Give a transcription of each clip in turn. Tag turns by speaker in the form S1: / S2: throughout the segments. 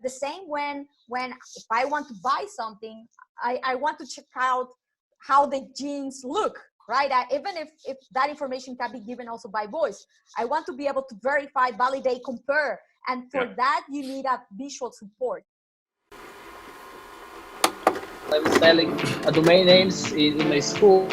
S1: the same when if I want to buy something, I want to check out how the jeans look, right? Even if that information can be given also by voice, I want to be able to verify, validate, compare. And for that, you need a visual support.
S2: I was selling domain names in my school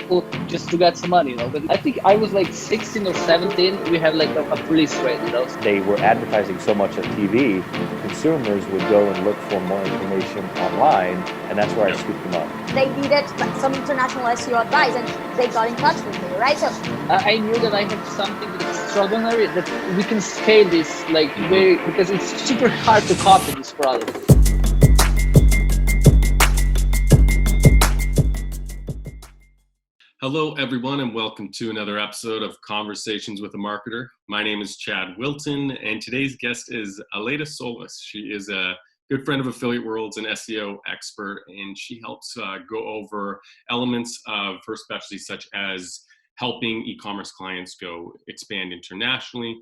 S2: just to get some money, But I think I was like 16 or 17. We had like a police raid,
S3: They were advertising so much on TV, consumers would go and look for more information online, and that's where I scooped them up.
S1: They needed some international SEO advice, and they got in touch with me, right? So
S2: I knew that I had something that's extraordinary, that we can scale this because it's super hard to copy this product.
S4: Hello, everyone, and welcome to another episode of Conversations with a Marketer. My name is Chad Wilton, and today's guest is Aleyda Solis. She is a good friend of Affiliate World's an SEO expert, and she helps go over elements of her specialty, such as helping e-commerce clients go expand internationally,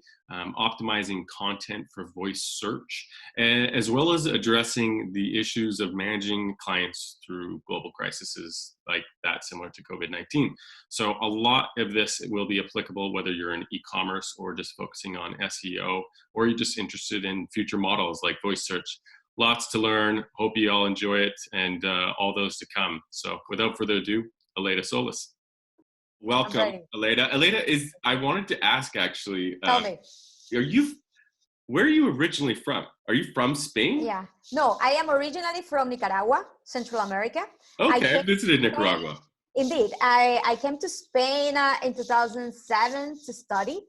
S4: optimizing content for voice search, as well as addressing the issues of managing clients through global crises like that, similar to COVID-19. So a lot of this will be applicable whether you're in e-commerce or just focusing on SEO, or you're just interested in future models like voice search. Lots to learn. Hope you all enjoy it, and all those to come. So without further ado, Aleyda Solis. Welcome, Aleyda. Aleyda, I wanted to ask actually,
S1: tell me,
S4: where are you originally from? Are you from Spain?
S1: Yeah. No, I am originally from Nicaragua, Central America.
S4: Okay, I visited Nicaragua.
S1: Indeed. I came to Spain in 2007 to study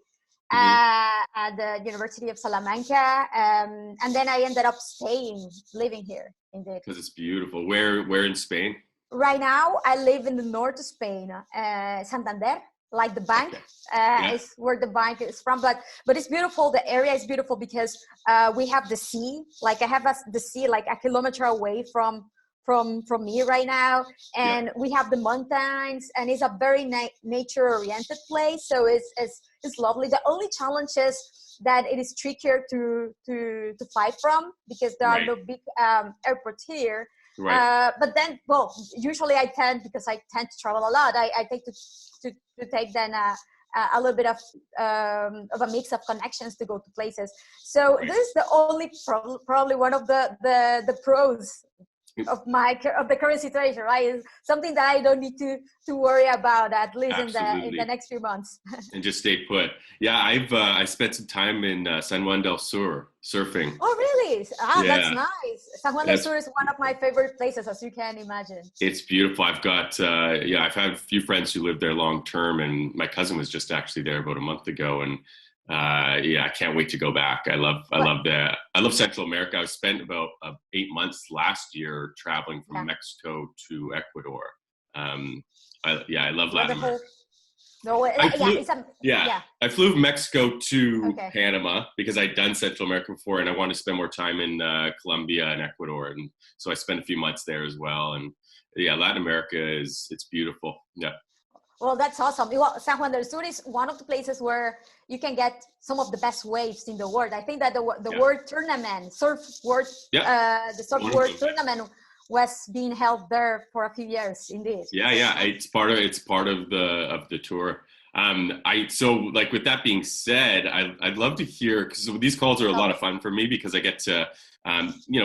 S1: at the University of Salamanca. And then I ended up staying, living here, indeed.
S4: Because it's beautiful. Where in Spain?
S1: Right now, I live in the north of Spain, Santander, like the bank. Is where the bank is from, but it's beautiful. The area is beautiful because we have the sea. Like I have the sea like a kilometer away from me right now, and we have the mountains, and it's a very nature-oriented place. So it's lovely. The only challenge is that it is trickier to fly from because there are no big airports here. Right. But then, usually because I tend to travel a lot, I take to take then a little bit of a mix of connections to go to places. So this is the only probably one of the pros of the current situation, right? It's something that I don't need to worry about, at least in the next few months.
S4: And just stay put. Yeah, I spent some time in San Juan del Sur surfing.
S1: Oh, really? That's nice. San Juan del Sur is one of my favorite places, as you can imagine.
S4: It's beautiful. I've got I've had a few friends who live there long term, and my cousin was just actually there about a month ago, and I can't wait to go back. I love Central America. I spent about 8 months last year traveling from Mexico to Ecuador. I love Latin America. I flew from Mexico to Panama because I'd done Central America before, and I wanted to spend more time in Colombia and Ecuador, and so I spent a few months there as well. And Latin America it's beautiful. Yeah.
S1: Well, that's awesome. Well, San Juan del Sur is one of the places where you can get some of the best waves in the world. I think that the word tournament, the surf world tournament was being held there for a few years, indeed.
S4: It's part of the tour. So like with that being said, I'd love to hear, because these calls are a lot of fun for me because I get to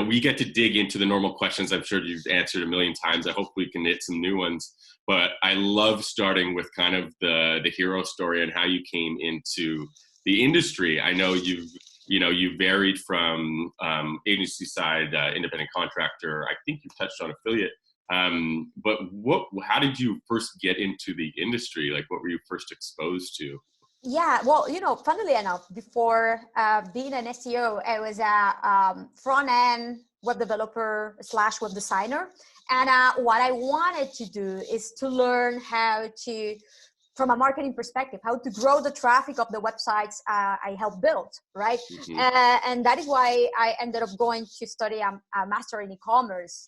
S4: we get to dig into the normal questions I'm sure you've answered a million times. I hope we can hit some new ones. But I love starting with kind of the hero story and how you came into the industry. I know you varied from agency side, independent contractor. I think you touched on affiliate. But how did you first get into the industry? Like, what were you first exposed to?
S1: Yeah, well, funnily enough, before being an SEO, I was a front-end web developer / web designer. And what I wanted to do is to learn how to, from a marketing perspective, how to grow the traffic of the websites I helped build, right? And that is why I ended up going to study a master in e-commerce.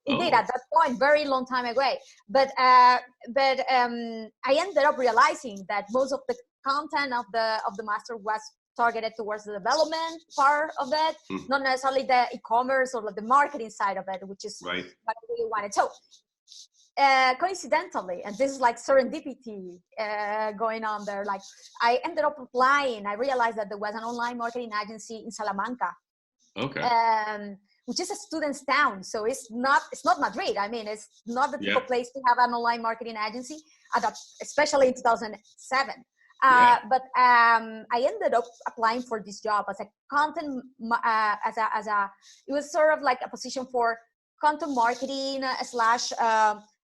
S1: Indeed, at that point, very long time ago. But I ended up realizing that most of the content of the master was targeted towards the development part of it, not necessarily the e-commerce or the marketing side of it, which is what I really wanted. So coincidentally, and this is like serendipity going on there, like I ended up applying. I realized that there was an online marketing agency in Salamanca, which is a student's town. So it's not Madrid. I mean, it's not the typical place to have an online marketing agency, especially in 2007. But I ended up applying for this job as a content, it was sort of like a position for content marketing /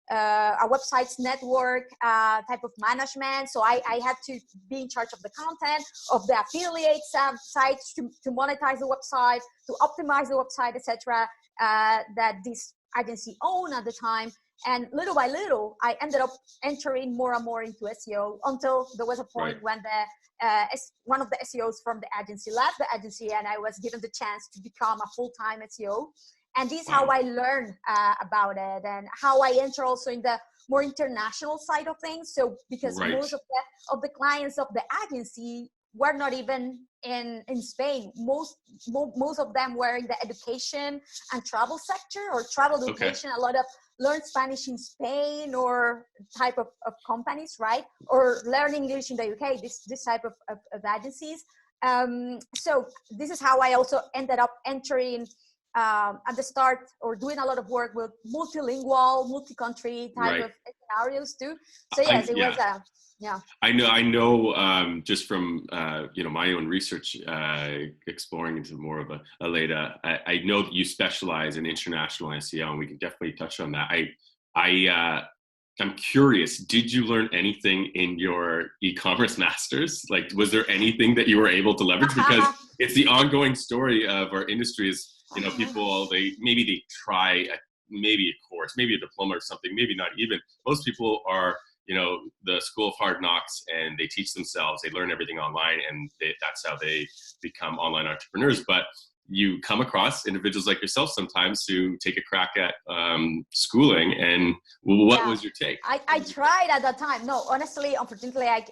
S1: a website's network type of management. So I had to be in charge of the content, of the affiliate sites to monetize the website, to optimize the website, etc. That this agency owned at the time. And little by little, I ended up entering more and more into SEO until there was a point when one of the SEOs from the agency left the agency, and I was given the chance to become a full-time SEO. And this is how I learned about it, and how I enter also in the more international side of things. So because most of the clients of the agency were not even in Spain. Most of them were in the education and travel sector, or travel education. A lot of learn Spanish in Spain or type of companies, right? Or learn English in the UK, this type of agencies. So this is how I also ended up entering at the start, or doing a lot of work with multilingual, multi-country type of scenarios too. So yes, it was
S4: I know just from my own research, exploring into more of Aleyda, I know that you specialize in international SEO, and we can definitely touch on that. I'm curious, did you learn anything in your e-commerce masters? Like, was there anything that you were able to leverage? Because it's the ongoing story of our industry is, people, they try maybe a course, maybe a diploma or something, maybe not even. Most people are, the school of hard knocks, and they teach themselves, they learn everything online, and that's how they become online entrepreneurs. But you come across individuals like yourself sometimes who take a crack at schooling. And what was your take?
S1: I tried at that time. No, honestly, unfortunately, I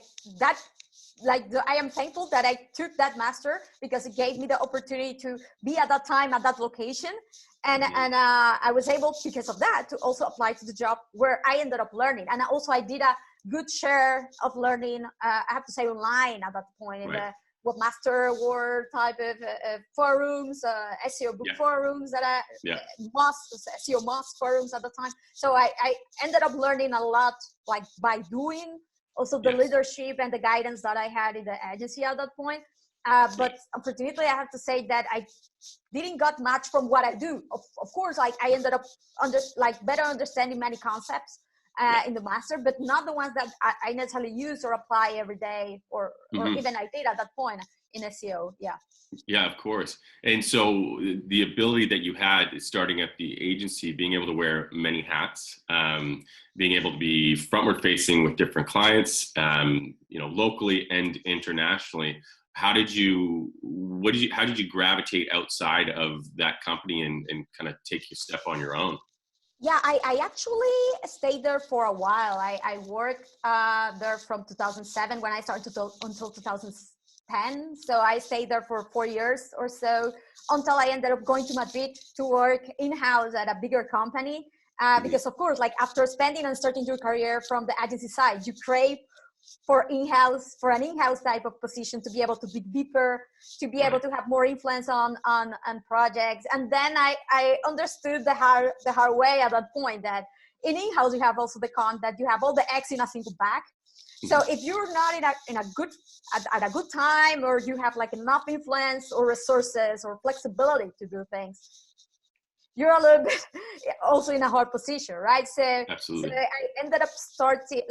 S1: am thankful that I took that master, because it gave me the opportunity to be at that time at that location. And I was able, because of that, to also apply to the job where I ended up learning. And also I did a good share of learning, I have to say, online at that point, in the Webmaster World type of forums, SEO book forums, SEO Moss forums at the time. So I ended up learning a lot, like by doing. Also the leadership and the guidance that I had in the agency at that point. But unfortunately, I have to say that I didn't got much from what I do. Of course, I ended up better understanding many concepts in the master, but not the ones that I necessarily use or apply every day, or even I did at that point in SEO.
S4: Yeah, of course. And so the ability that you had starting at the agency, being able to wear many hats, being able to be frontward facing with different clients, locally and internationally. How did you gravitate outside of that company and kind of take a step on your own?
S1: Yeah, I actually stayed there for a while. I worked there from 2007 when I started until 2010. So I stayed there for 4 years or so, until I ended up going to Madrid to work in-house at a bigger company. Because of course, like after spending and starting your career from the agency side, you crave for an in-house type of position, to be able to dig deeper, to be able to have more influence on projects. And then I understood the hard way at that point, that in in-house you have also the con that you have all the eggs in a single bag. So if you're not at a good time, or you have like enough influence or resources or flexibility to do things, you're a little bit also in a hard position, right? So I ended up starting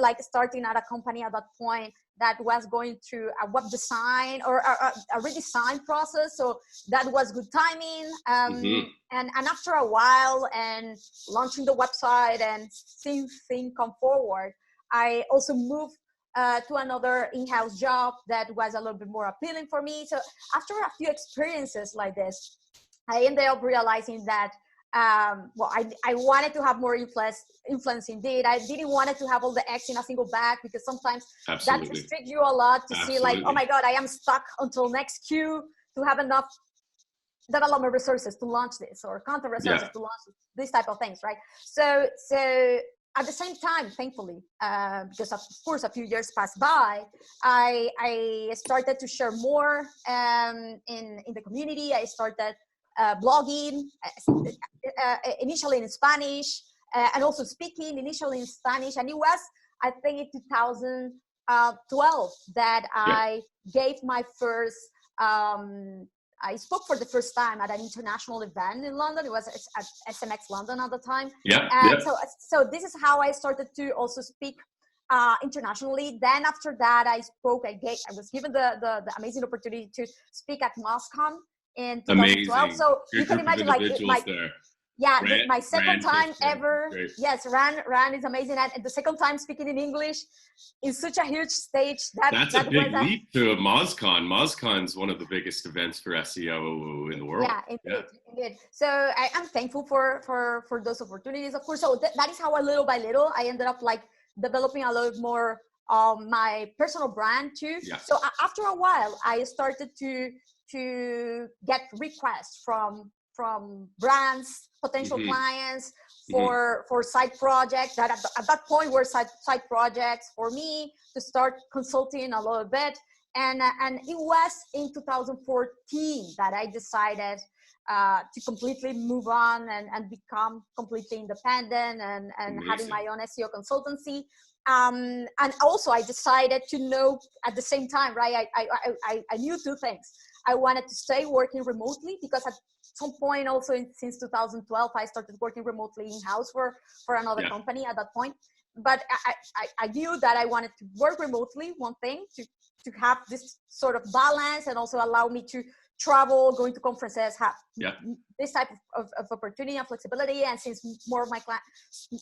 S1: at a company at that point that was going through a web design or a redesign process. So that was good timing. And after a while, and launching the website and seeing things come forward, I also moved to another in-house job that was a little bit more appealing for me. So after a few experiences like this, I ended up realizing that well, I wanted to have more influence indeed. I didn't want to have all the eggs in a single bag, because sometimes that restricts you a lot to see like, oh my God, I am stuck until next Q to have enough development resources to launch this, or content resources to launch this type of things, right? So at the same time, thankfully, because of course a few years passed by, I started to share more in the community. I started blogging, initially in Spanish, and also speaking initially in Spanish. And it was, I think, in 2012 that I gave my first, I spoke for the first time at an international event in London. It was at SMX London at the time. So this is how I started to also speak internationally. Then after that, I was given the amazing opportunity to speak at MOSCON in 2012.
S4: Amazing.
S1: So you can imagine, like, my second time ever. Great. Yes, Ran is amazing. And the second time speaking in English in such a huge stage.
S4: That's a big leap to MozCon. MozCon's one of the biggest events for SEO in the world.
S1: Yeah, indeed. So I am thankful for those opportunities, of course. So that is how, little by little, I ended up like developing a lot more my personal brand too. Yeah. So after a while, I started to get requests from brands, potential clients for side projects that at that point were side projects for me to start consulting a little bit. And it was in 2014 that I decided to completely move on and become completely independent and having my own SEO consultancy. And also I decided to know at the same time, right? I knew two things. I wanted to stay working remotely, because at some point also since 2012, I started working remotely in-house for another company at that point. But I knew that I wanted to work remotely, one thing, to have this sort of balance, and also allow me to travel, going to conferences, have this type of opportunity and flexibility. And since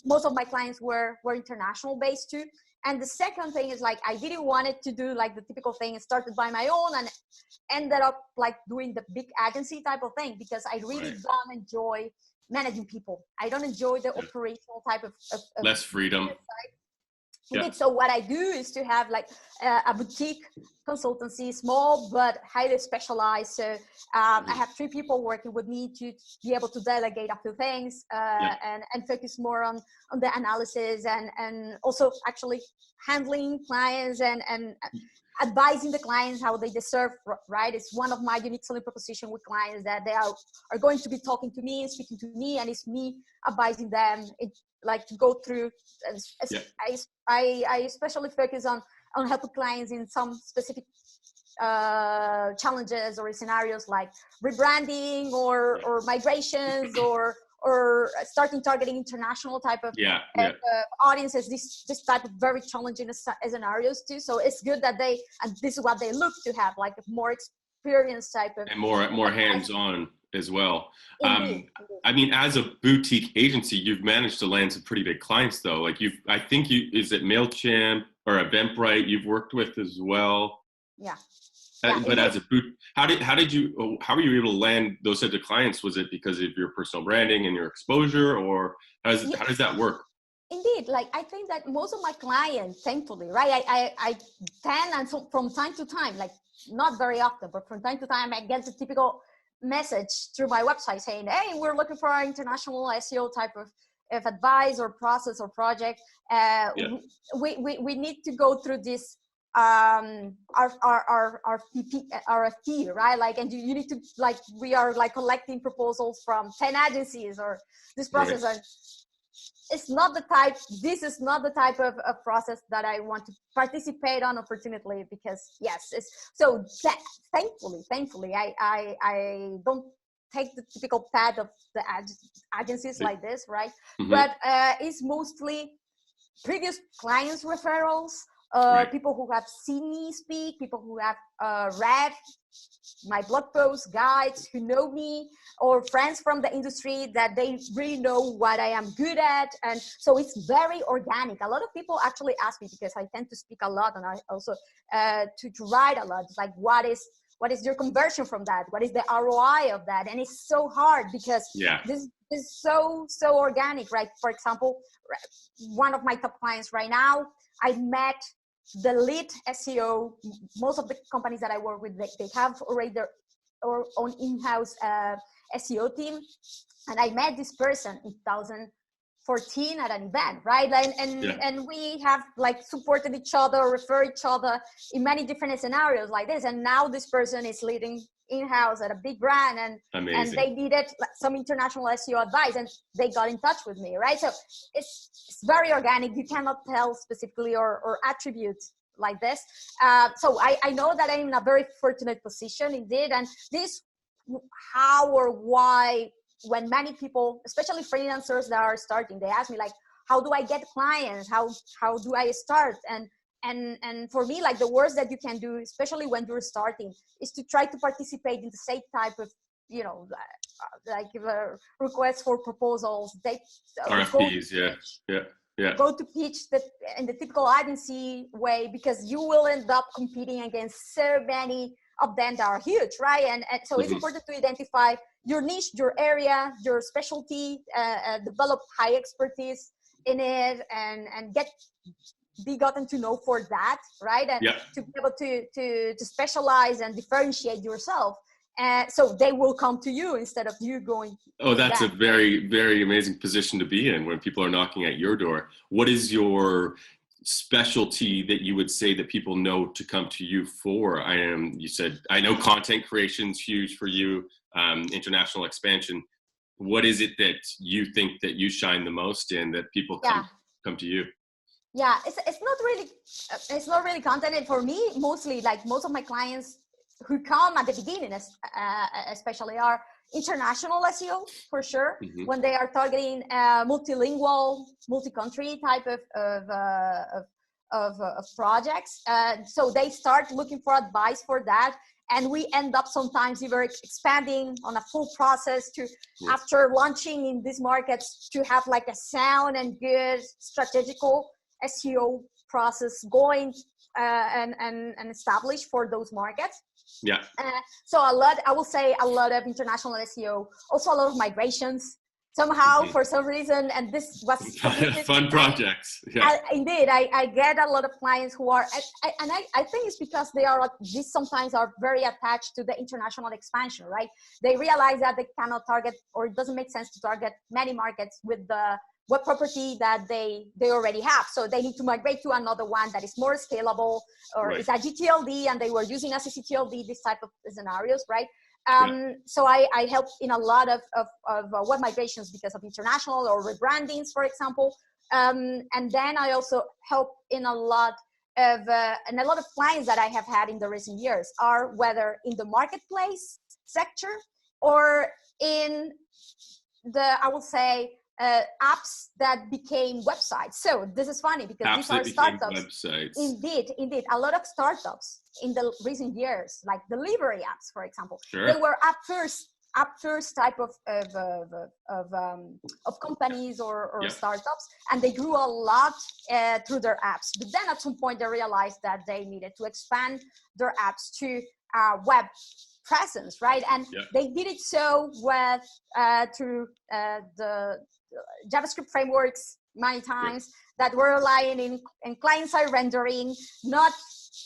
S1: most of my clients were international based too. And the second thing is, like, I didn't want it to do like the typical thing and started by my own and ended up like doing the big agency type of thing, because I really don't enjoy managing people. I don't enjoy the operational type of
S4: less freedom.
S1: So what I do is to have like a boutique consultancy, small but highly specialized. So I have 3 people working with me to be able to delegate a few things and focus more on the analysis and also actually handling clients and advising the clients how they deserve, right? It's one of my unique selling proposition with clients, that they are going to be talking to me and speaking to me, and it's me advising them. Like to go through, I especially focus on helping clients in some specific challenges or scenarios, like rebranding or migrations or starting targeting international type of audiences, this type of very challenging scenarios too. So it's good that and this is what they look to have, like a more experienced type of, and
S4: more hands-on as well.
S1: Indeed.
S4: I mean, as a boutique agency, you've managed to land some pretty big clients though. Like is it MailChimp or Eventbrite you've worked with as well?
S1: Yeah.
S4: But as a how were you able to land those types of clients? Was it because of your personal branding and your exposure, or how does that work?
S1: Indeed, like I think that most of my clients, thankfully, right? I tend, and so from time to time, like not very often, but from time to time, I get the typical message through my website saying, "Hey, we're looking for our international SEO type of advice or process or project. We need to go through this our RFP, right? Like, and you need to, like, we are like collecting proposals from 10 agencies or this process." And this is not the type of process that I want to participate on, unfortunately, because thankfully I don't take the typical path of the agencies like this, right? But it's mostly previous clients referrals, people who have seen me speak, people who have read my blog posts, guides, who know me, or friends from the industry that they really know what I am good at. And so it's very organic. A lot of people actually ask me, because I tend to speak a lot and I also to write a lot. It's like, what is what is your conversion from that? What is the ROI of that? And it's so hard because this is so organic, right? For example, one of my top clients right now, I met the lead SEO. Most of the companies that I work with, they have already their own in-house SEO team. And I met this person in 2014 at an event, right? And we have like supported each other, refer each other in many different scenarios like this. And now this person is leading in-house at a big brand, and they needed some international SEO advice, and they got in touch with me, right? So it's very organic. You cannot tell specifically or attribute like this. So I know that I'm in a very fortunate position indeed, and this how or why, when many people, especially freelancers that are starting, they ask me like, how do I get clients? How do I start? And for me, like the worst that you can do, especially when you're starting, is to try to participate in the same type of, like requests for proposals.
S4: RFPs,
S1: Go to pitch in the typical agency way, because you will end up competing against so many of them that are huge, right? And so it's important to identify your niche, your area, your specialty, develop high expertise in it, and be gotten to know for that, right? And to be able to specialize and differentiate yourself. So they will come to you instead of you going.
S4: Oh, that's a very, very amazing position to be in when people are knocking at your door. What is your specialty that you would say that people know to come to you for? You said, I know content creation is huge for you, international expansion. What is it that you think that you shine the most in, that people come to you?
S1: Yeah, it's not really content. And for me, mostly, like most of my clients who come at the beginning, especially, are international SEO for sure. When they are targeting multilingual, multi-country type of projects, so they start looking for advice for that, and we end up sometimes either expanding on a full process to after launching in these markets to have like a sound and good strategical SEO process going and established for those markets. So I will say a lot of international SEO, also a lot of migrations somehow for some reason, and this was
S4: fun projects.
S1: Indeed, I get a lot of clients who are, and I think it's because these sometimes are very attached to the international expansion, right? They realize that they cannot target, or it doesn't make sense to target many markets with the web property that they already have. So they need to migrate to another one that is more scalable, or is a GTLD, and they were using as a CTLD, this type of scenarios, right? So I help in a lot of web migrations because of international or rebrandings, for example. And then I also help in a lot of clients that I have had in the recent years are whether in the marketplace sector or in the, I will say, apps that became websites. So this is funny because
S4: apps
S1: these are startups.
S4: Websites.
S1: Indeed. A lot of startups in the recent years, like delivery apps, for example,
S4: Sure.
S1: they were app first type of companies or startups, and they grew a lot through their apps. But then at some point they realized that they needed to expand their apps to web presence, right? And they did it so with through the JavaScript frameworks many times that were relying in client-side rendering, not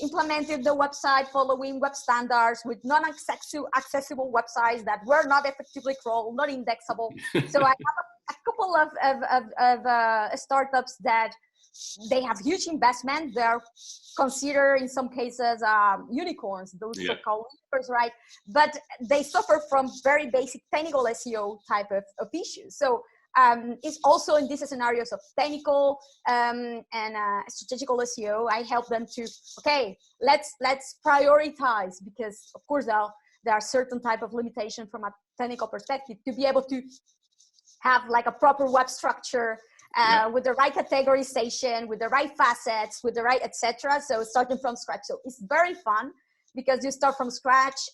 S1: implemented the website following web standards, with non-accessible websites that were not effectively crawled, not indexable. So I have a couple of startups that they have huge investment. They're considered in some cases unicorns, those so-called unicorns, right? But they suffer from very basic technical SEO type of issues. So it's also in these scenarios of technical and strategical SEO. I help them to, let's prioritize, because of course there are certain type of limitation from a technical perspective to be able to have like a proper web structure with the right categorization, with the right facets, with the right etc. So starting from scratch. So it's very fun because you start from scratch.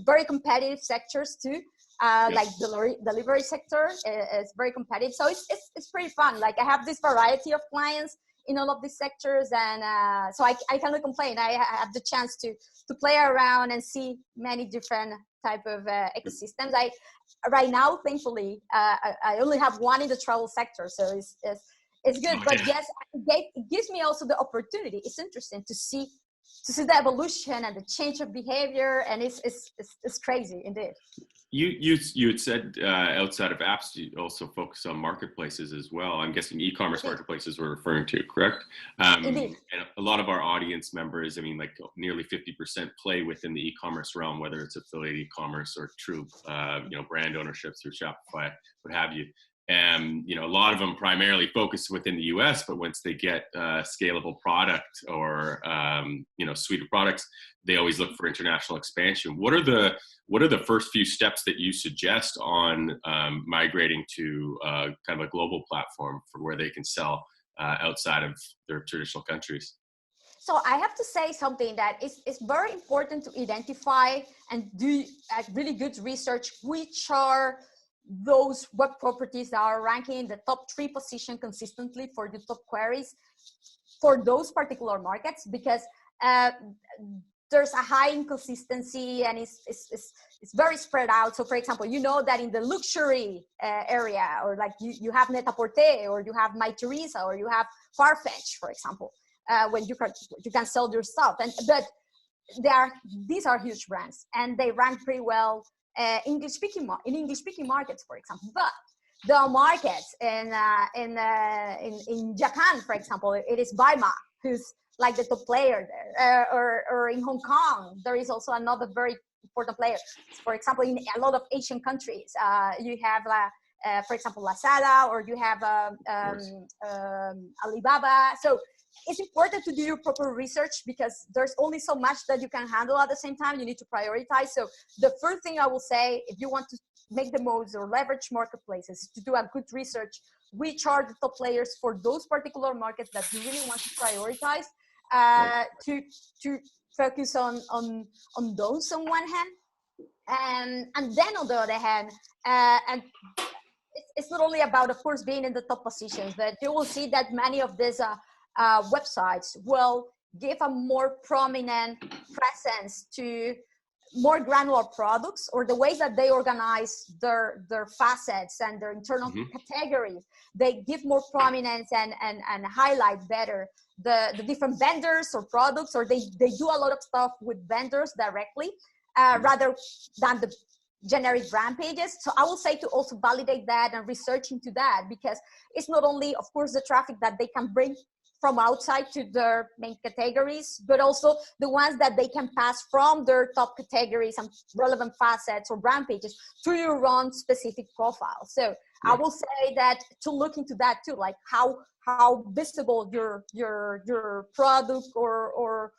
S1: Very competitive sectors too. Like delivery sector is very competitive. So it's pretty fun. Like I have this variety of clients in all of these sectors, and so I cannot complain. I have the chance to play around and see many different type of ecosystems. Right now, thankfully, I only have one in the travel sector, so it's good. But yes, it gives me also the opportunity. It's interesting to see the evolution and the change of behavior, and it's crazy indeed.
S4: You had said outside of apps, you also focus on marketplaces as well. I'm guessing e-commerce marketplaces we're referring to, correct?
S1: Indeed.
S4: And a lot of our audience members, I mean, like nearly 50% play within the e-commerce realm, whether it's affiliate e-commerce or true, brand ownership through Shopify, what have you. And, a lot of them primarily focus within the US, but once they get a scalable product or, suite of products, they always look for international expansion. What are the first few steps that you suggest on migrating to kind of a global platform for where they can sell outside of their traditional countries?
S1: So I have to say something that it's very important to identify and do really good research, which are those web properties that are ranking in the top 3 position consistently for the top queries for those particular markets, because there's a high inconsistency and it's very spread out. So for example, that in the luxury area, or like you have Net-a-Porter, or you have My Teresa, or you have Farfetch, for example, when you can sell your stuff. But these are huge brands and they rank pretty well in English-speaking markets, for example. But the markets in Japan, for example, it is Baima, who's like the top player there, or in Hong Kong, there is also another very important player. For example, in a lot of Asian countries, you have, for example, Lazada, or you have Alibaba. So it's important to do your proper research, because there's only so much that you can handle at the same time. You need to prioritize. So the first thing I will say, if you want to make the most or leverage marketplaces, is to do a good research. Which are the top players for those particular markets that you really want to prioritize, to focus on those on one hand, and then on the other hand, and it's not only about, of course, being in the top positions, but you will see that many of these websites will give a more prominent presence to more granular products, or the ways that they organize their facets and their internal categories. They give more prominence and highlight better the different vendors or products, or they do a lot of stuff with vendors directly, rather than the generic brand pages. So I will say to also validate that and research into that, because it's not only, of course, the traffic that they can bring from outside to their main categories, but also the ones that they can pass from their top categories and relevant facets or brand pages to your own specific profile. So I will say that to look into that too, like how visible your product or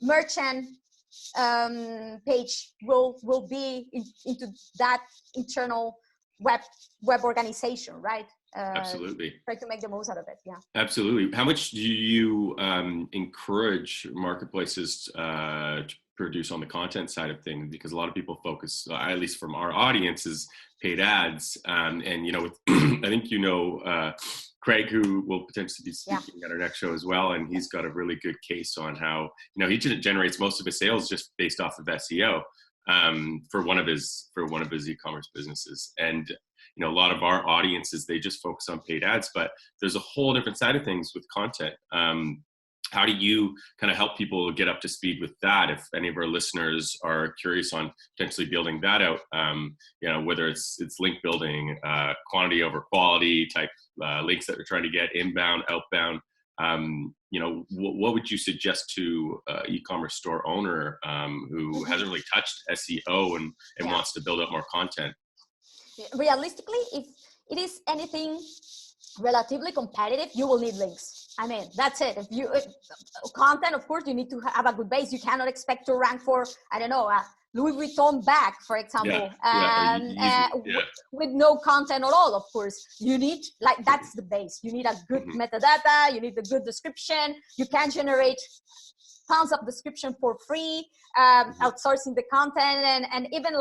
S1: merchant page will be into that internal web organization, right?
S4: Absolutely.
S1: Try to make the most out of it. Yeah.
S4: Absolutely. How much do you encourage marketplaces to produce on the content side of things? Because a lot of people focus, at least from our audience, is paid ads. And I think Craig, who will potentially be speaking at our next show as well, and he's got a really good case on how he generates most of his sales just based off of SEO for one of his e-commerce businesses. And a lot of our audiences, they just focus on paid ads, but there's a whole different side of things with content. How do you kind of help people get up to speed with that? If any of our listeners are curious on potentially building that out, whether it's link building, quantity over quality type links that they're trying to get inbound, outbound, what would you suggest to e-commerce store owner who hasn't really touched SEO and wants to build up more content?
S1: Realistically, if it is anything relatively competitive, you will need links. I mean, that's it. If content, of course, you need to have a good base. You cannot expect to rank for, I don't know, Louis Vuitton bag, for example, with no content at all. Of course, you need, that's the base. You need a good metadata. You need a good description. You can generate tons of description for free, outsourcing the content, and even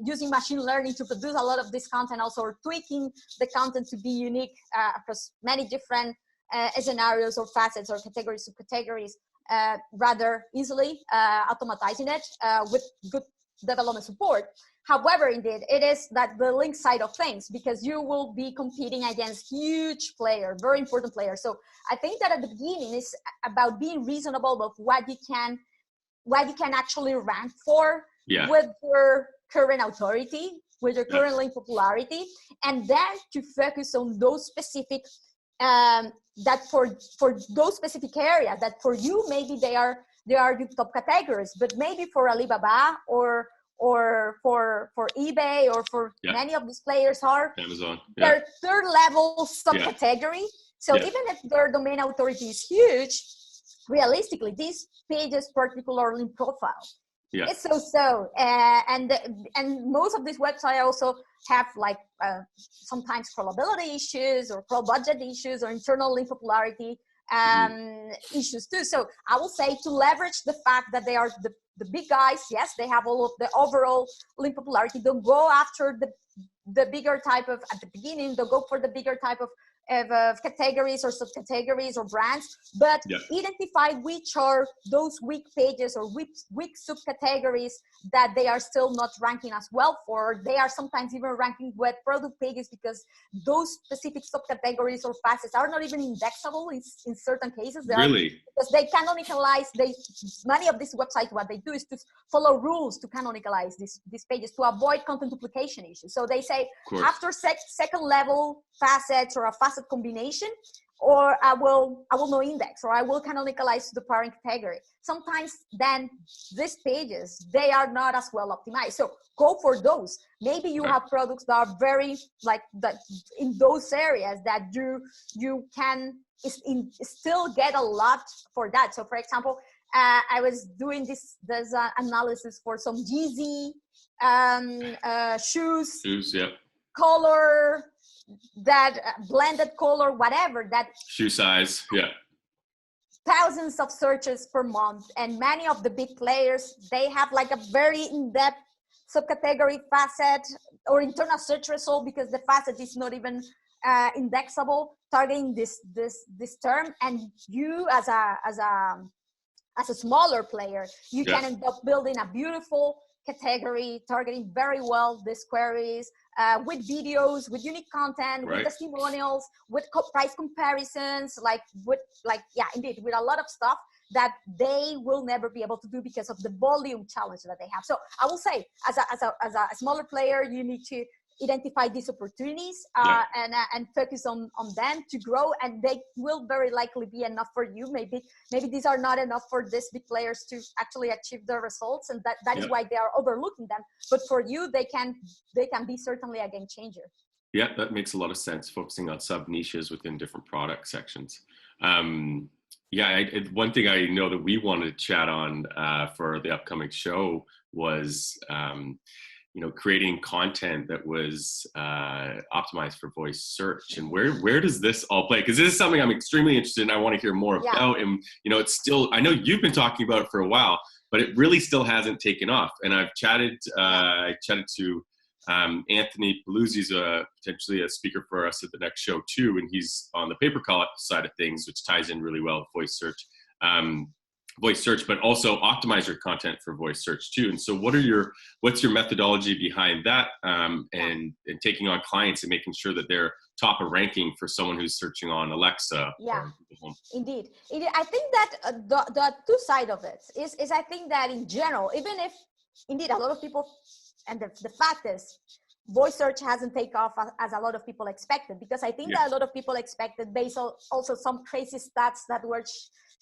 S1: using machine learning to produce a lot of this content, also or tweaking the content to be unique across many different scenarios or facets or categories, subcategories, rather easily, automatizing it with good development support. However, indeed, it is that the link side of things, because you will be competing against huge players, very important players. So I think that at the beginning is about being reasonable of what you can actually rank for with your current authority, with your current link popularity, and then to focus on those specific that for those specific areas that for you maybe they are your top categories, but maybe for Alibaba or for eBay or for many of these players are
S4: Amazon,
S1: their third level subcategory. So even if their domain authority is huge, realistically, these pages particularly in profile, it's so and most of these websites also have like sometimes crawlability issues or crawl budget issues or internal link popularity issues too. So I will say to leverage the fact that they are the big guys, yes, they have all of the overall link popularity. Don't go after the bigger type of, at the beginning, don't go for the bigger type of categories or subcategories or brands, but identify which are those weak pages or weak subcategories that they are still not ranking as well for. They are sometimes even ranking with product pages because those specific subcategories or facets are not even indexable in certain cases. Because they canonicalize, many of these websites, what they do is to follow rules to canonicalize these pages to avoid content duplication issues. So they say after second level facets or a facet combination, or I will no index, or I will canonicalize to the parent category. Sometimes then these pages, they are not as well optimized. So go for those. Maybe you have products that are very like that in those areas that you can still get a lot for that. So for example, I was doing this analysis for some Yeezy shoes, color, that blended color, whatever, that
S4: shoe size,
S1: thousands of searches per month, and many of the big players, they have like a very in-depth subcategory facet or internal search result because the facet is not even indexable, targeting this term, and you as a smaller player, you can end up building a beautiful category targeting very well these queries with videos, with unique content, with testimonials, with price comparisons, indeed, with a lot of stuff that they will never be able to do because of the volume challenge that they have. So I will say, as a smaller player, you need to identify these opportunities and focus on them to grow, and they will very likely be enough for you. Maybe these are not enough for these big players to actually achieve their results, and that is why they are overlooking them. But for you, they can be certainly a game changer.
S4: Yeah, that makes a lot of sense, focusing on sub niches within different product sections. One thing I know that we wanted to chat on for the upcoming show was creating content that was optimized for voice search. And where does this all play? Because this is something I'm extremely interested in. I want to hear more about. And it's still, I know you've been talking about it for a while, but it really still hasn't taken off. And I've chatted to Anthony Paluzzi's potentially a speaker for us at the next show too, and he's on the pay-per-call side of things, which ties in really well with voice search, but also optimize your content for voice search too. And so what's your methodology behind that, and taking on clients and making sure that they're top of ranking for someone who's searching on Alexa?
S1: Indeed. I think that the two sides of it is I think that in general, even if indeed a lot of people, and the fact is voice search hasn't taken off as a lot of people expected, because I think that a lot of people expected, based on also some crazy stats that were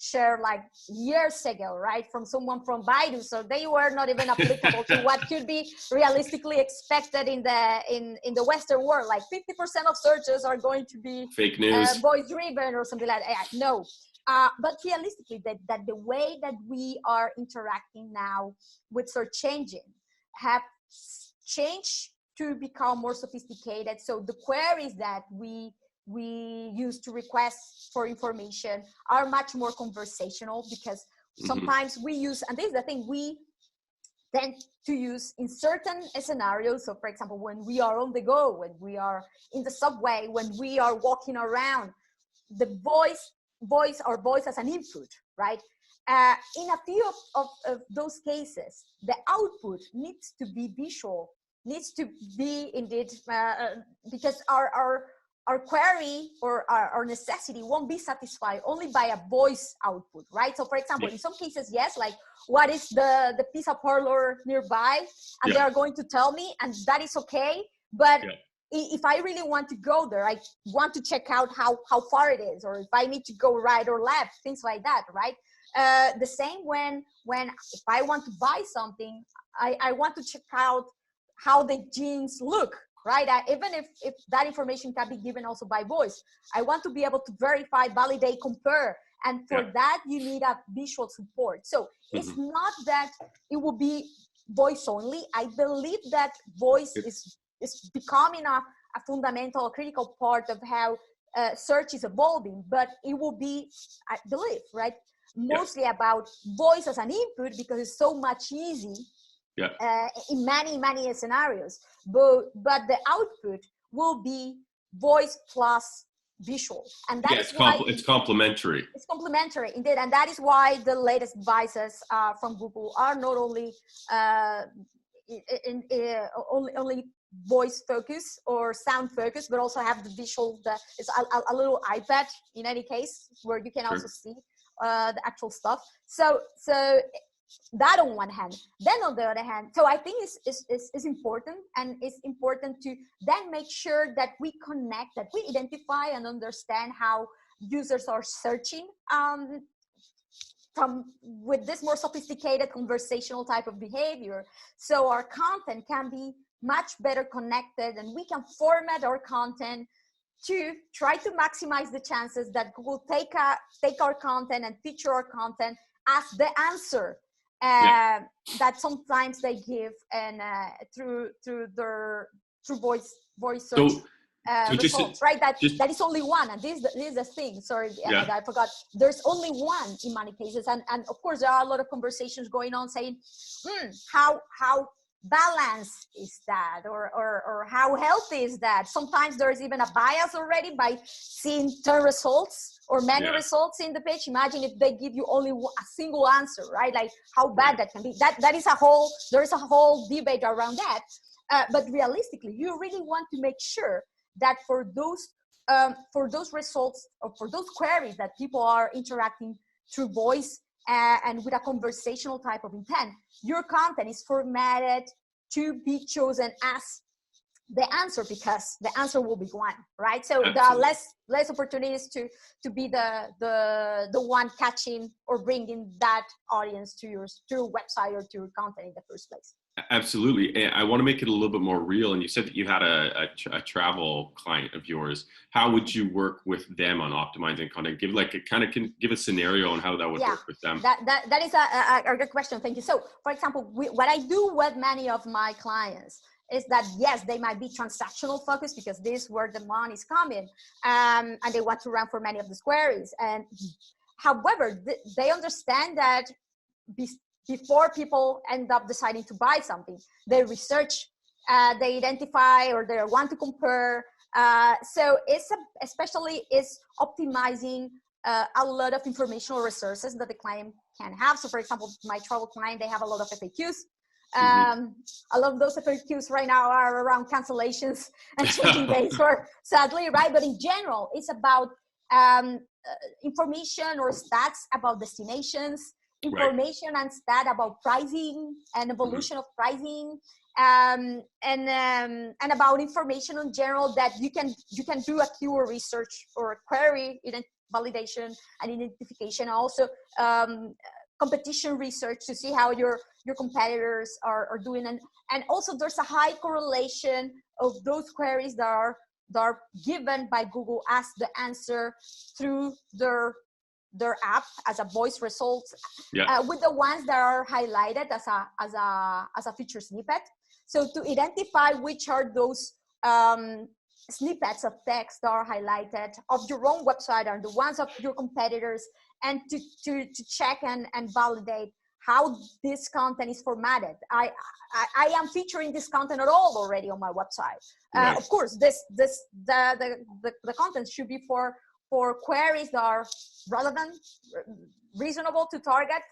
S1: shared like years ago, right, from someone from Baidu, so they were not even applicable to what could be realistically expected in the Western world. Like 50% of searches are going to be
S4: fake news,
S1: voice driven or something like that. No, but realistically, that the way that we are interacting now with search engine have changed to become more sophisticated. So the queries that we use to request for information are much more conversational, because sometimes we use, and this is the thing, then to use in certain scenarios. So for example, when we are on the go, when we are in the subway, when we are walking around, the voice as an input, right? In a few of those cases, the output needs to be visual, needs to be indeed, because our query or our necessity won't be satisfied only by a voice output, right? So for example, in some cases, yes, like what is the pizza parlor nearby, and they are going to tell me, and that is okay. But if I really want to go there, I want to check out how far it is, or if I need to go right or left, things like that, right? The same when if I want to buy something, I want to check out how the jeans look, right? Even if that information can be given also by voice, I want to be able to verify, validate, compare. And for that, you need a visual support. So it's not that it will be voice only. I believe that voice is becoming a fundamental, critical part of how search is evolving, but it will be, I believe, right, mostly about voice as an input, because it's so much easy in many scenarios. But the output will be voice plus visual, and that is why
S4: it's complementary. It's
S1: complementary indeed, and that is why the latest devices from Google are not only only voice focus or sound focus, but also have the visual. It's a little iPad in any case, where you can also see the actual stuff. So that on one hand. Then on the other hand, so I think it's important, and it's important to then make sure that we connect, that we identify and understand how users are searching with this more sophisticated conversational type of behavior. So our content can be much better connected, and we can format our content to try to maximize the chances that Google take our content and feature our content as the answer that sometimes they give, and through voice search results, right? That is only one, and this is the thing. Sorry, I forgot. There's only one in many cases, and of course there are a lot of conversations going on saying, how balanced is that, or how healthy is that? Sometimes there's even a bias already by seeing 10 results or many results in the page. Imagine if they give you only a single answer, right? Like how bad that can be. There is a whole debate around that. But realistically, you really want to make sure that for those results, or for those queries that people are interacting through voice and with a conversational type of intent, your content is formatted to be chosen as the answer, because the answer will be one, right? So there are less opportunities to be the one catching or bringing that audience to your website or to your content in the first place.
S4: Absolutely. And I want to make it a little bit more real. And you said that you had a travel client of yours. How would you work with them on optimizing content? Give a scenario on how that would work with them.
S1: That is a good question. Thank you. So, for example, what I do with many of my clients is that, yes, they might be transactional focused, because this is where the money is coming, and they want to run for many of these queries. And however, they understand that before people end up deciding to buy something, they research, they identify, or they want to compare. So especially optimizing a lot of informational resources that the client can have. So for example, my travel client, they have a lot of FAQs. A lot of those FAQs right now are around cancellations and changing dates, sadly, right? But in general, it's about information or stats about destinations, information and stat about pricing and evolution of pricing, and about information in general that you can do a keyword research or query validation and identification. Also competition research to see how your competitors are doing, and also there's a high correlation of those queries that are given by Google as the answer through their app as a voice result, with the ones that are highlighted as a feature snippet. So to identify which are those snippets of text that are highlighted of your own website and the ones of your competitors, and to check and validate how this content is formatted. I am featuring this content at all already on my website.
S4: Right.
S1: Of course, the content should be for queries that are relevant, reasonable to target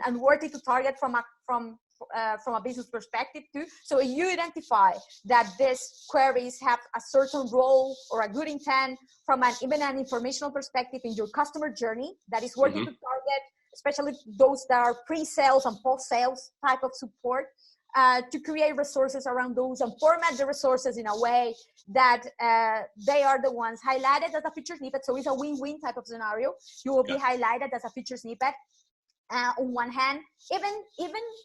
S1: and worthy to target from a business perspective too. So if you identify that these queries have a certain role or a good intent from even an informational perspective in your customer journey that is worthy to target, especially those that are pre-sales and post-sales type of support, to create resources around those and format the resources in a way that they are the ones highlighted as a feature snippet. So it's a win-win type of scenario. You will be highlighted as a feature snippet. On one hand, even,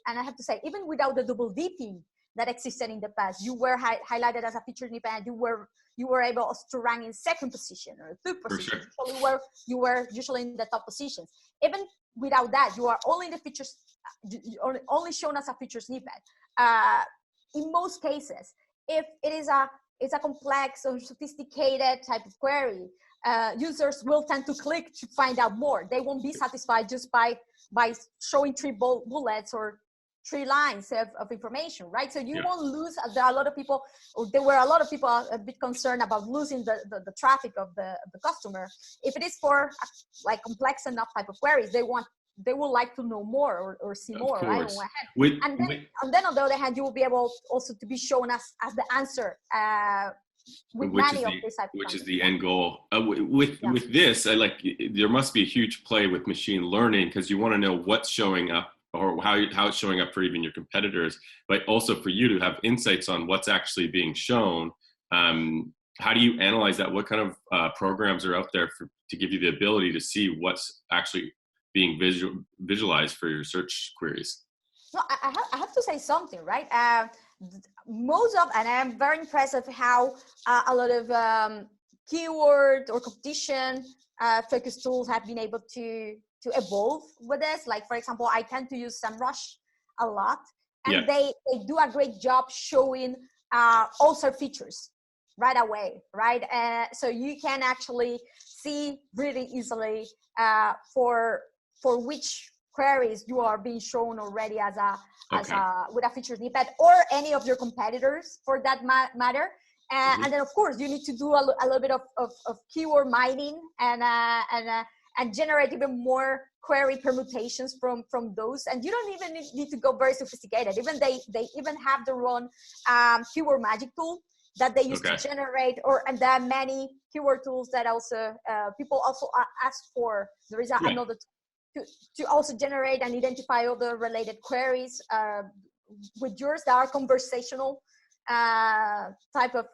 S1: and I have to say, even without the double dipping that existed in the past, you were highlighted as a feature snippet, and you were able to rank in second position or third position. Sure. You were usually in the top positions. Even without that, you are only in the features, only shown as a feature snippet. In most cases, if it's a complex or sophisticated type of query, users will tend to click to find out more. They won't be satisfied just by showing 3 bullets or 3 lines of information, right? So you won't lose. There were a lot of people a bit concerned about losing the traffic of the customer. If it is for like complex enough type of queries, they would like to know more or see more, right? And then on the other hand, you will be able also to be shown as the answer. Which
S4: is the end goal. With this, there must be a huge play with machine learning, because you want to know what's showing up or how it's showing up for even your competitors, but also for you to have insights on what's actually being shown. How do you analyze that? What kind of programs are out there to give you the ability to see what's actually being visualized for your search queries?
S1: No, I have to say something, right? And I'm very impressed of how a lot of keyword or competition focused tools have been able to evolve with this. Like, for example, I tend to use SEMrush a lot, and they do a great job showing also features right away, right? So you can actually see really easily for which queries you are being shown already with a feature snippet, or any of your competitors for that matter. And then of course you need to do a little bit of keyword mining and generate even more query permutations from those. And you don't even need to go very sophisticated. Even they even have their own keyword magic tool that they use to generate, and there are many keyword tools that also people also ask for. There is another to also generate and identify all the related queries with yours that are conversational type of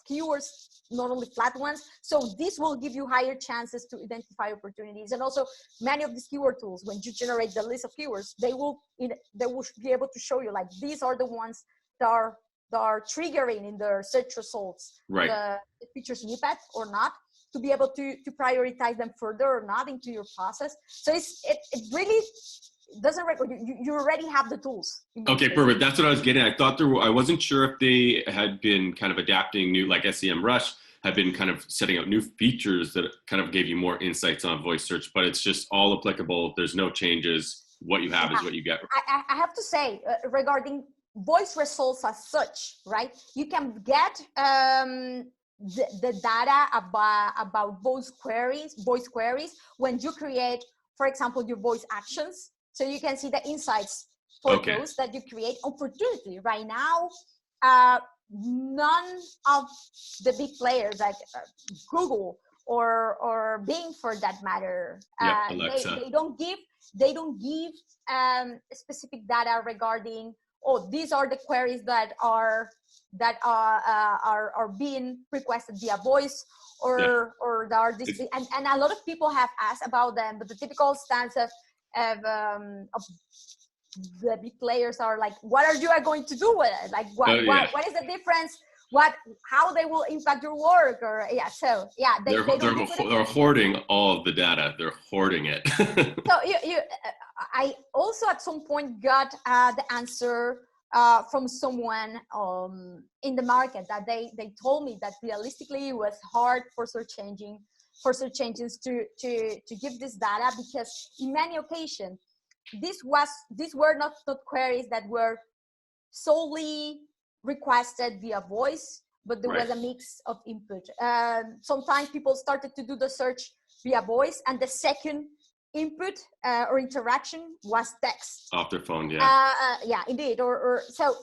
S1: keywords, not only flat ones. So this will give you higher chances to identify opportunities. And also many of these keyword tools, when you generate the list of keywords, they will be able to show you, like, these are the ones that are triggering in their search results,
S4: right,
S1: the feature snippet or not, to be able to prioritize them further or not into your process. So it really doesn't record. You already have the tools.
S4: Okay, perfect. That's what I was getting at. I wasn't sure if they had been kind of adapting new, like SEMrush had been kind of setting out new features that kind of gave you more insights on voice search, but it's just all applicable. There's no changes. What you have is what you get.
S1: I have to say, regarding voice results as such, right? You can get the data about voice queries when you create, for example, your voice actions. So you can see the insights for those that you create. Unfortunately, right now, none of the big players like Google or Bing, for that matter, they don't give specific data regarding, these are the queries that are being requested via voice, or that are this, and a lot of people have asked about them, but the typical stance of the big players are like, what are you going to do with it? Like, what is the difference? How they will impact your work? Or
S4: they're hoarding all of the data. They're hoarding it.
S1: So I also at some point got the answer from someone in the market that they told me that realistically it was hard for search engines to give this data, because in many occasions these were not queries that were solely requested via voice, but there was a mix of input. Sometimes people started to do the search via voice, and the second input or interaction was text.
S4: Off their phone, yeah.
S1: Yeah, indeed. Or so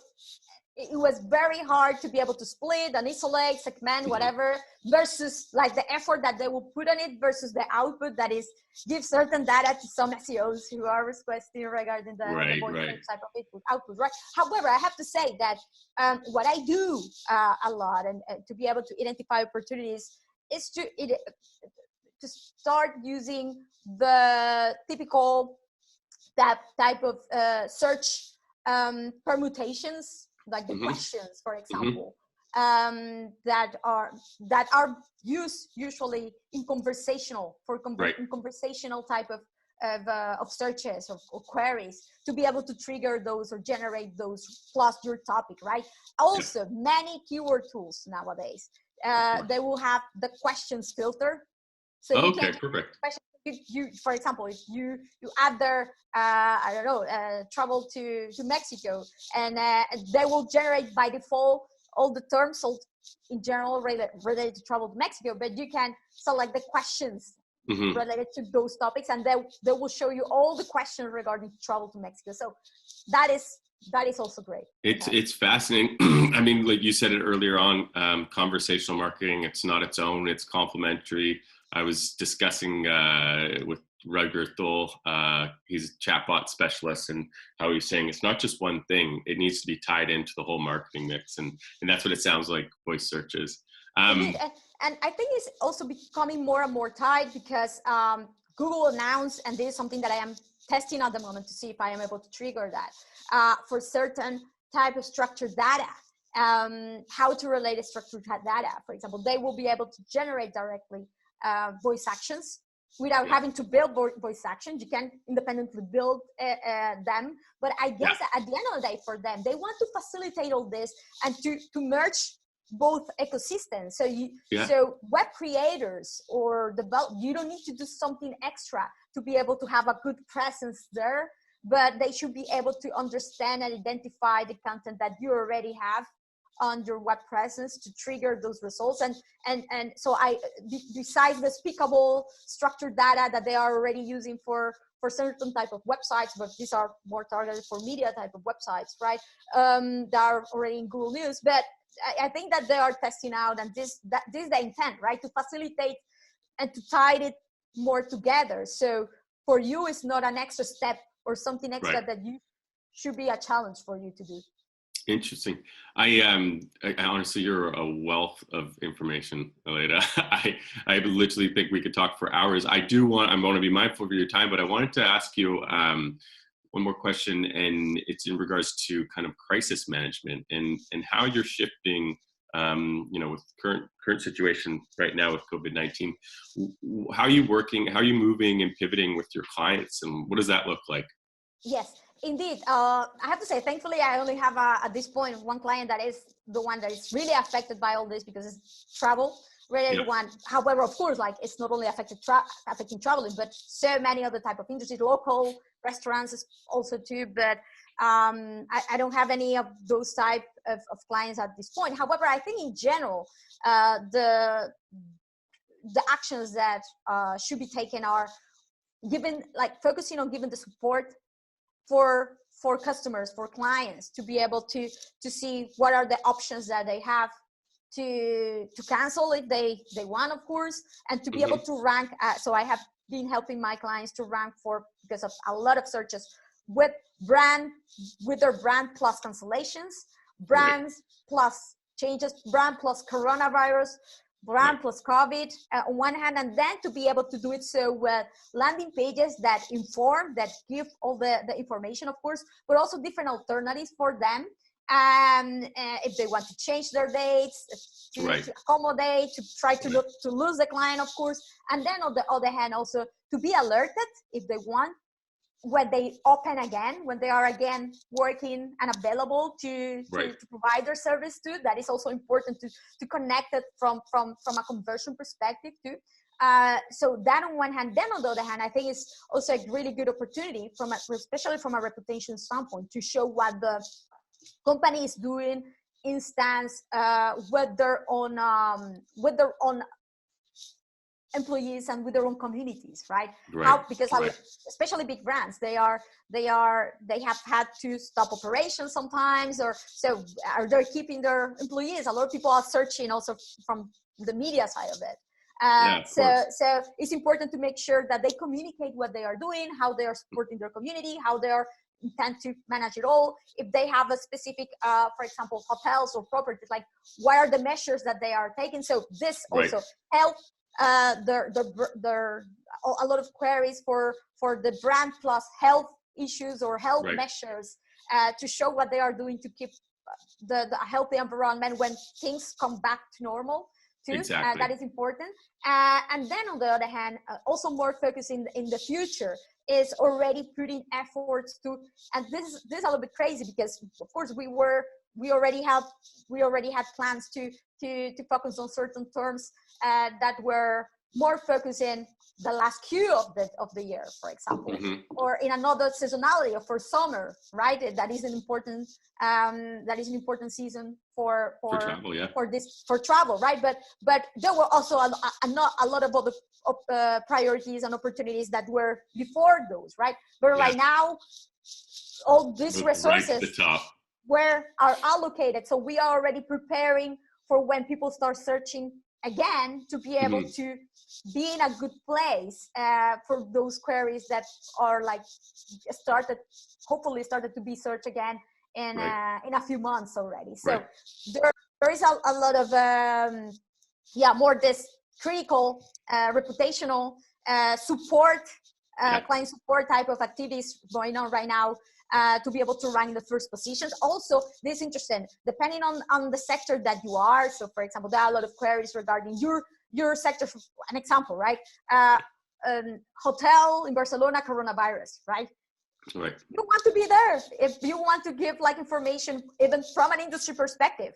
S1: it was very hard to be able to split and isolate, segment, whatever, versus like the effort that they will put on it versus the output that is give certain data to some SEOs who are requesting regarding the voice type of output, right? However, I have to say that what I do a lot and to be able to identify opportunities is to start using the typical type of search permutations, like the questions, for example, that are used usually in conversational in conversational type of searches or queries to be able to trigger those or generate those plus your topic, right? Also, many keyword tools nowadays, they will have the questions filter. So you can
S4: perfect.
S1: You, for example, if you add their I don't know, travel to Mexico, and they will generate by default all the terms in general related to travel to Mexico, but you can select the questions related to those topics, and they will show you all the questions regarding travel to Mexico. So that is also great.
S4: It's fascinating. I mean, like you said it earlier on, conversational marketing, it's not its own, it's complementary. I was discussing with Rutger Thul, he's a chatbot specialist, and how he's saying it's not just one thing, it needs to be tied into the whole marketing mix, and that's what it sounds like voice search is.
S1: And I think it's also becoming more and more tied because Google announced, and this is something that I am testing at the moment to see if I am able to trigger that, for certain type of structured data, how to relate a structured data. For example, they will be able to generate directly voice actions without having to build voice actions. You can independently build them, but I guess at the end of the day, for them, they want to facilitate all this and to merge both ecosystems. So so web creators or you don't need to do something extra to be able to have a good presence there, but they should be able to understand and identify the content that you already have on your web presence to trigger those results. And so besides the speakable structured data that they are already using for certain type of websites, but these are more targeted for media type of websites, right? That are already in Google News. But I think that they are testing out, and this is the intent, right? To facilitate and to tie it more together. So for you, it's not an extra step or something extra that you should be a challenge for you to do.
S4: Interesting. I honestly, you're a wealth of information, Aleyda. I literally think we could talk for hours. I'm going to be mindful of your time, but I wanted to ask you one more question, and it's in regards to kind of crisis management and how you're shifting, with current situation right now with COVID-19. How are you working? How are you moving and pivoting with your clients, and what does that look like?
S1: Yes. Indeed, I have to say, thankfully, I only have at this point one client that is the one that is really affected by all this because it's travel related one. However, of course, like it's not only affecting traveling, but so many other type of industries, local restaurants also too. But I don't have any of those type of clients at this point. However, I think in general, the actions that should be taken are focusing on giving the support for customers, for clients, to be able to see what are the options that they have to cancel if they want, of course, and to be able to rank. So I have been helping my clients to rank because of a lot of searches with their brand plus cancellations, brands plus changes, brand plus coronavirus, brand plus COVID on one hand, and then to be able to do it so with landing pages that inform, that give all the information, of course, but also different alternatives for them. And if they want to change their dates, to accommodate, to try to lose the client, of course. And then on the other hand, also to be alerted if they want, when they open again, when they are again working and available to provide their service to. That is also important to connect it from a conversion perspective too. So that on one hand. Then on the other hand, I think it's also a really good opportunity especially from a reputation standpoint, to show what the company is doing, instance, with their own employees and with their own communities, right? Because especially big brands, they have had to stop operations sometimes, they're keeping their employees. A lot of people are searching also from the media side of it. So it's important to make sure that they communicate what they are doing, how they are supporting their community, how they are intend to manage it all. If they have a specific, for example, hotels or properties, like what are the measures that they are taking? So this also helps a lot of queries for the brand plus health issues or health measures, to show what they are doing to keep the healthy environment when things come back to normal too.
S4: Exactly.
S1: That is important. And then on the other hand, also more focus in the future is already putting efforts to, and this is a little bit crazy, because of course we already had plans to focus on certain terms that were more focused in the last Q of the year, for example, or in another seasonality for summer, right? That is an important season for travel, for travel, right? But there were also a lot of other priorities and opportunities that were before those, right? But right now, all these resources are allocated, so we are already preparing for when people start searching again, to be able to be in a good place for those queries that are like hopefully started to be searched again in a few months already. So there is a lot of more this critical reputational support, client support type of activities going on right now, to be able to rank in the first positions. Also, this is interesting, depending on the sector that you are. So for example, there are a lot of queries regarding your sector. For an example, right? Hotel in Barcelona, coronavirus, right?
S4: Right.
S1: You want to be there. If you want to give like information, even from an industry perspective,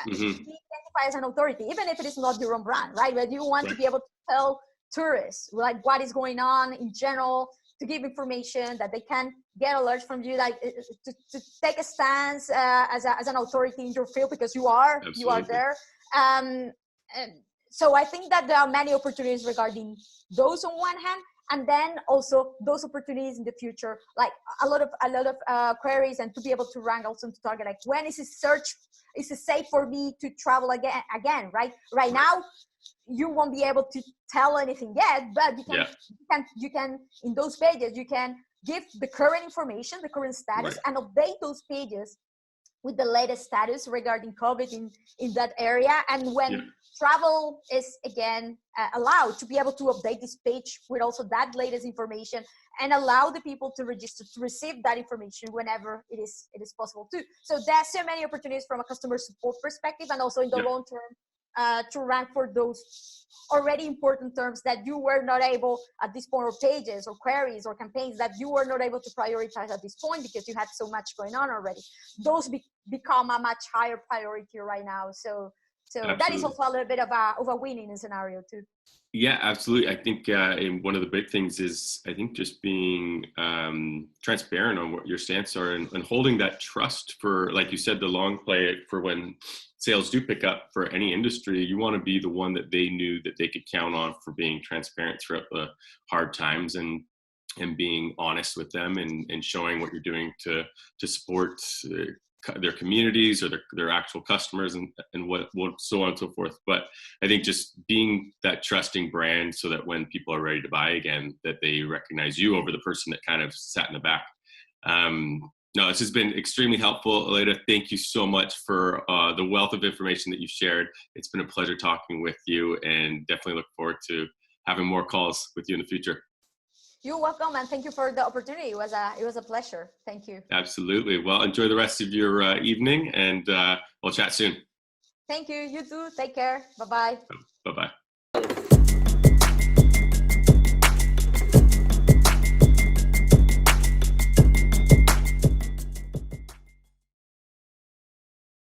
S1: be identified as an authority, even if it is not your own brand, right? But you want to be able to tell tourists like what is going on in general, to give information that they can get alerts from you, like to take a stance as an authority in your field, because you are there. And so I think that there are many opportunities regarding those on one hand, and then also those opportunities in the future, like a lot of queries, and to be able to rank also to target, like when is it safe for me to travel again, right? Right now, you won't be able to tell anything yet, but you can in those pages, you can give the current information, the current status, and update those pages with the latest status regarding COVID in that area. And when travel is again allowed, to be able to update this page with also that latest information, and allow the people to register to receive that information whenever it is possible too. So there's so many opportunities from a customer support perspective, and also in the long term, to rank for those already important terms that you were not able at this point, or pages or queries or campaigns that you were not able to prioritize at this point because you had so much going on already. Those become a much higher priority right now. So that is also a little bit of a winning scenario too.
S4: Yeah, absolutely. I think and one of the big things is, I think, just being transparent on what your stance are, and holding that trust for, like you said, the long play for when sales do pick up for any industry. You want to be the one that they knew that they could count on for being transparent throughout the hard times, and being honest with them, and showing what you're doing to support their communities or their actual customers, and what so on and so forth. But I think just being that trusting brand, so that when people are ready to buy again, that they recognize you over the person that kind of sat in the back. No, this has been extremely helpful. Aleyda, thank you so much for the wealth of information that you've shared. It's been a pleasure talking with you, and definitely look forward to having more calls with you in the future.
S1: You're welcome, and thank you for the opportunity. It was a pleasure. Thank you.
S4: Absolutely. Well, enjoy the rest of your evening, and we'll chat soon.
S1: Thank you. You too. Take care. Bye-bye.
S4: Bye-bye.